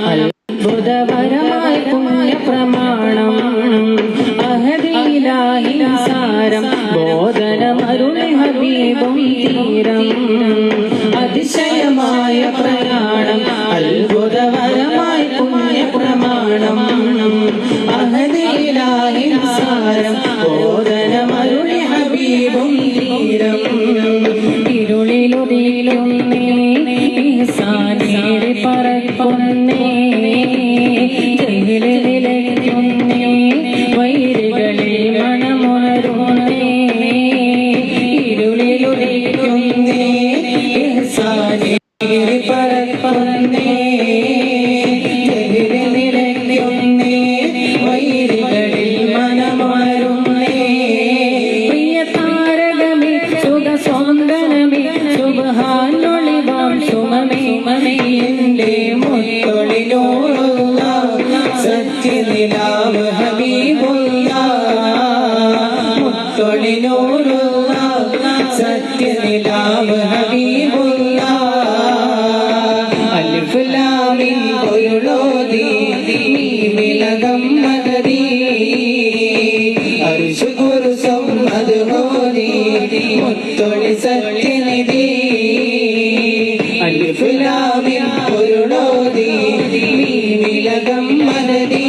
അത്ഭുതപരമായ പുണ്യപ്രമാണം അഹദിലാഹി സാരം ബോധനമരുളി ഹബീബും തീരം അതിശയമായ പ്രയാണം അത്ഭുതപരമായ പുണ്യപ്രമാണം അഹദിലാഹി സാരം ബോധനമരുളി ഹബീബും തീരം ഇരുളിലുടിയിലുന്നേ ihsanേറെ പറക്കുന്നേ ജയിലിൽ നിലയ്ക്കുന്നേ വൈരികളെ മണമുണരുന്നേ ഇരുളിലുടിയിലുന്നേ ihsanേറെ പറക്കുന്നേ ജയിലിൽ നിലയ്ക്കുന്നേ വൈരികളെ മണമുണരുന്നേ പ്രിയ താരകമേ സുഖ സൗന്ദര്യമേ സുബ്ഹാനൊളിവാം സുമമേ എന്റെ മുത്തൊളിനൂറുള്ള സത്യനിലാവ് ഹബീബുള്ള മുത്തൊളിനൂറുള്ള സത്യനിലാവ് ഹബീബുള്ള അലിഫ് ലാം മീം പൊരുളോതി മീമിലകം മദദി അർശ് കുർസും മദ്ഹോദി മുത്തൊളി സത്യനിധി അലിഫ് ലാം മീം പൊരുളോതി മീമിലകം മദദി